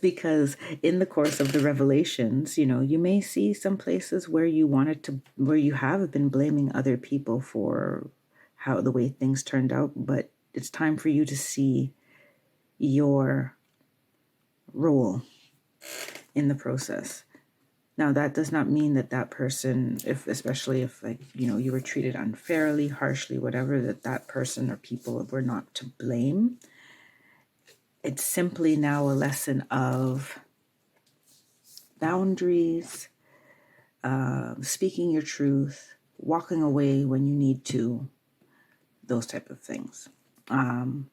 [SPEAKER 1] Because in the course of the revelations, you may see some places where you have been blaming other people for the way things turned out, but it's time for you to see your role in the process. Now, that does not mean that person, especially if you were treated unfairly, harshly, whatever, that person or people were not to blame. It's simply now a lesson of boundaries, speaking your truth, walking away when you need to, those type of things. And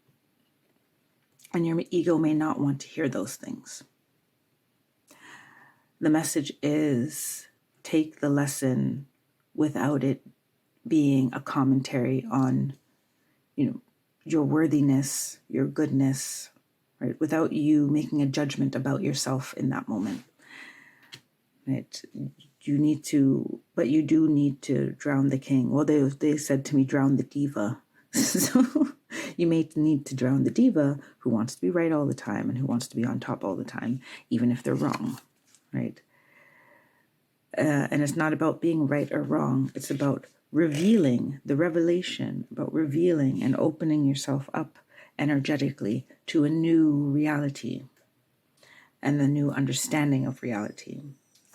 [SPEAKER 1] your ego may not want to hear those things. The message is take the lesson without it being a commentary on, your worthiness, your goodness, right? Without you making a judgment about yourself in that moment, right? You do need to drown the king. Well, they said to me, drown the diva. So you may need to drown the diva who wants to be right all the time and who wants to be on top all the time, even if they're wrong. Right? And it's not about being right or wrong. It's about revealing the revelation, about revealing and opening yourself up energetically to a new reality and the new understanding of reality,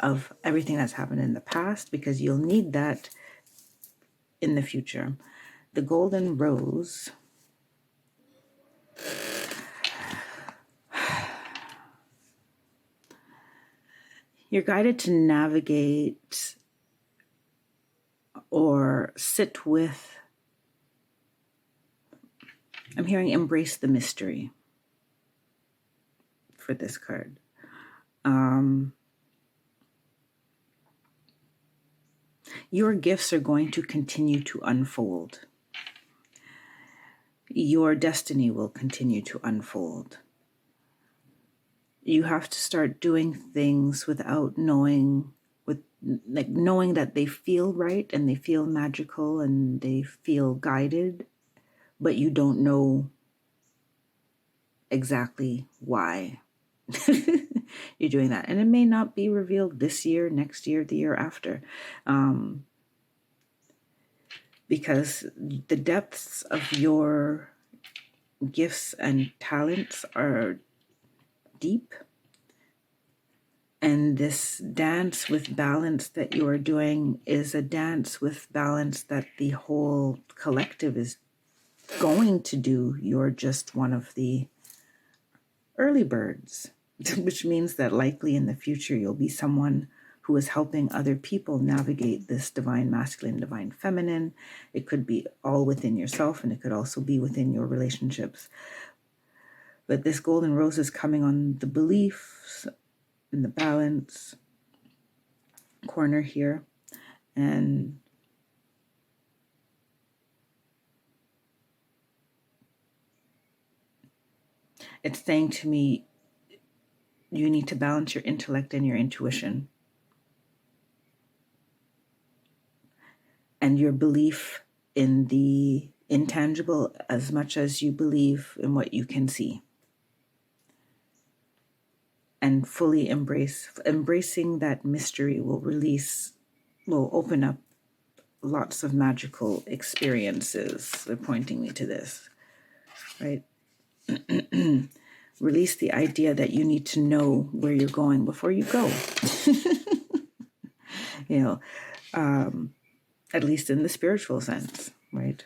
[SPEAKER 1] of everything that's happened in the past, because you'll need that in the future. The golden rose. You're guided to navigate or sit with, I'm hearing embrace the mystery for this card. Your gifts are going to continue to unfold. Your destiny will continue to unfold. You have to start doing things without knowing that they feel right and they feel magical and they feel guided, but you don't know exactly why you're doing that. And it may not be revealed this year, next year, the year after, because the depths of your gifts and talents are deep. And this dance with balance that you are doing is a dance with balance that the whole collective is going to do. You're just one of the early birds, which means that likely in the future you'll be someone who is helping other people navigate this divine masculine, divine feminine. It could be all within yourself, and it could also be within your relationships. But this golden rose is coming on the beliefs in the balance corner here. And it's saying to me, you need to balance your intellect and your intuition, and your belief in the intangible as much as you believe in what you can see. And fully embracing that mystery will open up lots of magical experiences. They're pointing me to this, right? Release the idea that you need to know where you're going before you go. At least in the spiritual sense, right?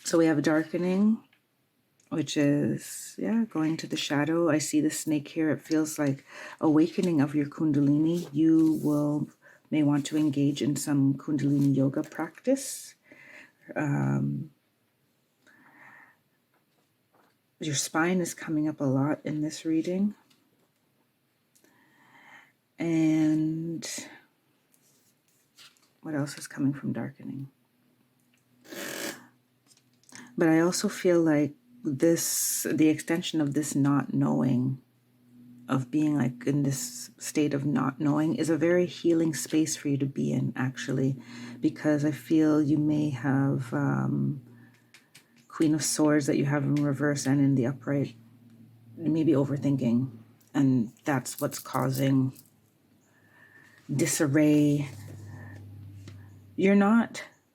[SPEAKER 1] So we have a darkening, which is, going to the shadow. I see the snake here. It feels like awakening of your Kundalini. You may want to engage in some Kundalini yoga practice. Your spine is coming up a lot in this reading. And what else is coming from darkening? But I also feel like the extension of this not knowing, of being like in this state of not knowing, is a very healing space for you to be in, actually, because I feel you may have Queen of Swords that you have in reverse and in the upright. Maybe overthinking, and that's what's causing disarray.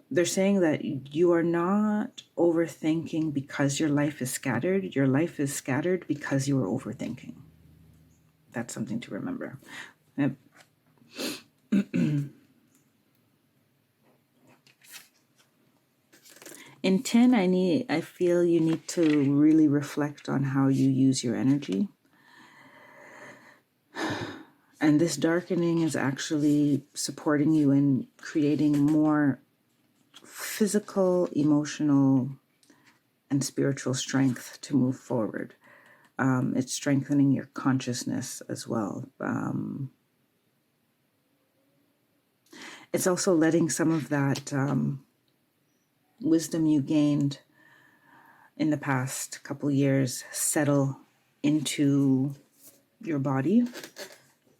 [SPEAKER 1] They're saying that you are not overthinking because your life is scattered. Your life is scattered because you are overthinking. That's something to remember. In 10, I feel you need to really reflect on how you use your energy. And this darkening is actually supporting you in creating more physical, emotional, and spiritual strength to move forward. It's strengthening your consciousness as well. It's also letting some of that wisdom you gained in the past couple years settle into your body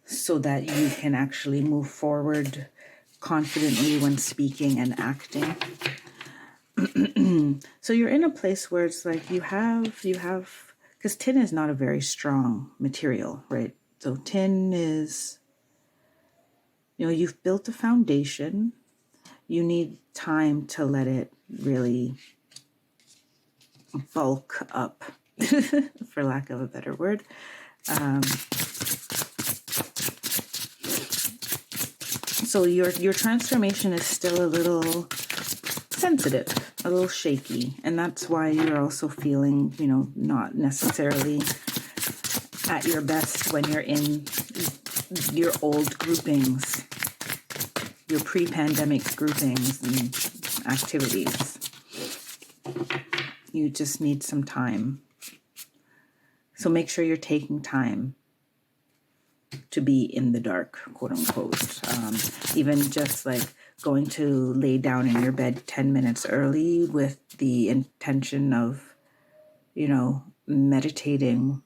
[SPEAKER 1] so that you can actually move forward confidently when speaking and acting. So you're in a place where it's like you have, because tin is not a very strong material, right? So tin is, you've built a foundation. You need time to let it really bulk up, for lack of a better word. So your transformation is still a little sensitive, a little shaky, and that's why you're also feeling, not necessarily at your best when you're in your old groupings, your pre-pandemic groupings and activities. You just need some time. So make sure you're taking time to be in the dark, quote unquote. Even just like going to lay down in your bed 10 minutes early with the intention of, meditating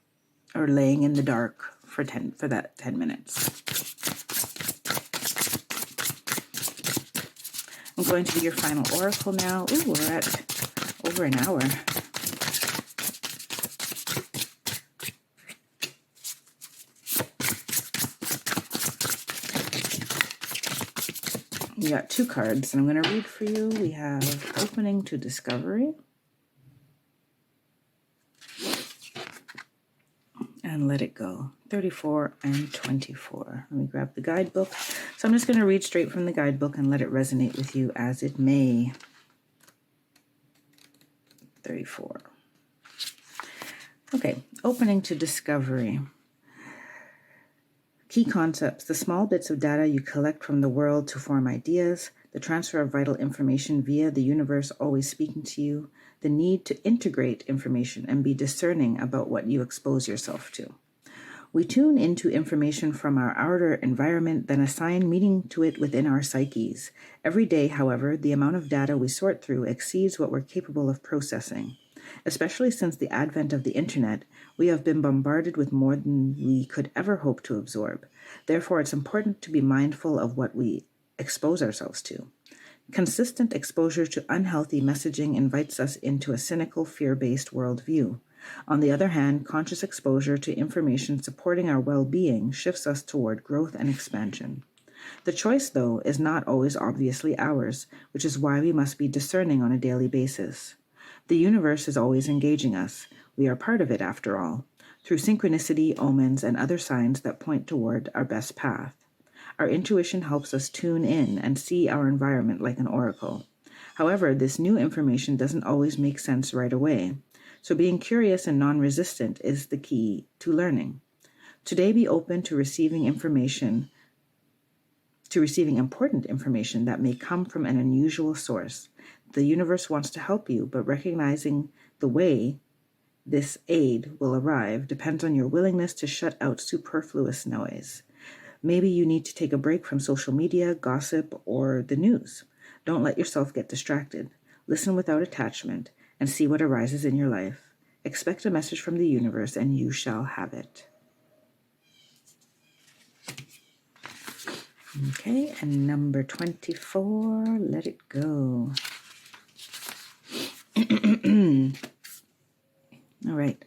[SPEAKER 1] or laying in the dark for that 10 minutes. I'm going to do your final oracle now. Ooh, we're at over an hour. We got 2 cards, and I'm going to read for you. We have Opening to Discovery and Let It Go, 34 and 24. Let me grab the guidebook. So I'm just going to read straight from the guidebook and let it resonate with you as it may. 34. Okay, Opening to Discovery. Key concepts: the small bits of data you collect from the world to form ideas, the transfer of vital information via the universe always speaking to you, the need to integrate information and be discerning about what you expose yourself to. We tune into information from our outer environment, then assign meaning to it within our psyches. Every day, however, the amount of data we sort through exceeds what we're capable of processing. Especially since the advent of the internet, we have been bombarded with more than we could ever hope to absorb. Therefore, it's important to be mindful of what we expose ourselves to. Consistent exposure to unhealthy messaging invites us into a cynical, fear-based worldview. On the other hand, conscious exposure to information supporting our well-being shifts us toward growth and expansion. The choice, though, is not always obviously ours, which is why we must be discerning on a daily basis. The universe is always engaging us. We are part of it, after all, through synchronicity, omens, and other signs that point toward our best path. Our intuition helps us tune in and see our environment like an oracle. However, this new information doesn't always make sense right away, so being curious and non-resistant is the key to learning. Today, be open to receiving important information that may come from an unusual source. The universe wants to help you, but recognizing the way this aid will arrive depends on your willingness to shut out superfluous noise. Maybe you need to take a break from social media, gossip, or the news. Don't let yourself get distracted. Listen without attachment and see what arises in your life. Expect a message from the universe and you shall have it. Okay, and number 24, let it go. All right.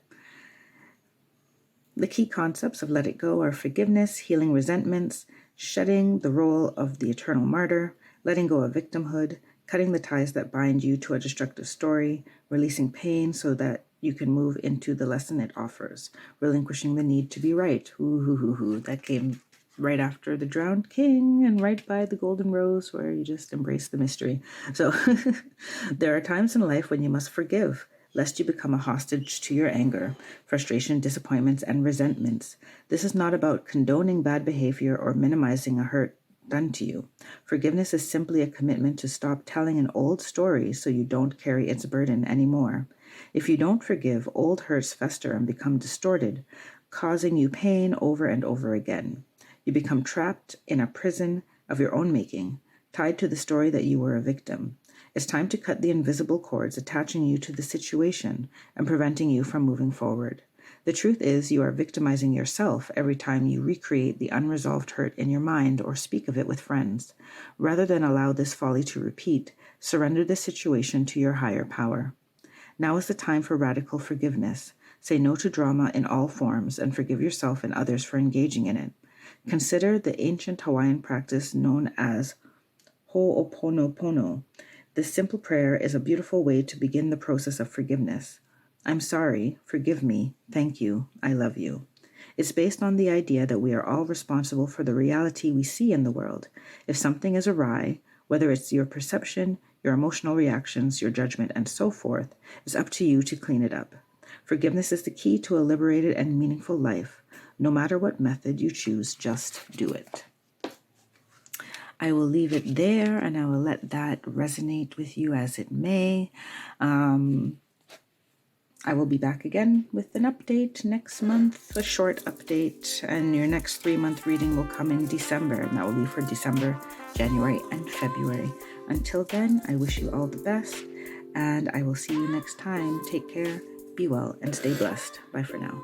[SPEAKER 1] The key concepts of let it go are forgiveness, healing resentments, shedding the role of the eternal martyr, letting go of victimhood, cutting the ties that bind you to a destructive story, releasing pain so that you can move into the lesson it offers, relinquishing the need to be right. That came right after the drowned king and right by the golden rose where you just embrace the mystery. So there are times in life when you must forgive, lest you become a hostage to your anger, frustration, disappointments, and resentments. This is not about condoning bad behavior or minimizing a hurt done to you. Forgiveness is simply a commitment to stop telling an old story so you don't carry its burden anymore. If you don't forgive, old hurts fester and become distorted, causing you pain over and over again. You become trapped in a prison of your own making, tied to the story that you were a victim. It's time to cut the invisible cords attaching you to the situation and preventing you from moving forward. The truth is, you are victimizing yourself every time you recreate the unresolved hurt in your mind or speak of it with friends. Rather than allow this folly to repeat, surrender the situation to your higher power. Now is the time for radical forgiveness. Say no to drama in all forms and forgive yourself and others for engaging in it. Consider the ancient Hawaiian practice known as Ho'oponopono. This simple prayer is a beautiful way to begin the process of forgiveness. I'm sorry, forgive me, thank you, I love you. It's based on the idea that we are all responsible for the reality we see in the world. If something is awry, whether it's your perception, your emotional reactions, your judgment, and so forth, it's up to you to clean it up. Forgiveness is the key to a liberated and meaningful life. No matter what method you choose, just do it. I will leave it there and I will let that resonate with you as it may. I will be back again with an update next month, a short update, and your next 3-month reading will come in December, and that will be for December, January, and February. Until then, I wish you all the best, and I will see you next time. Take care, be well, and stay blessed. Bye for now.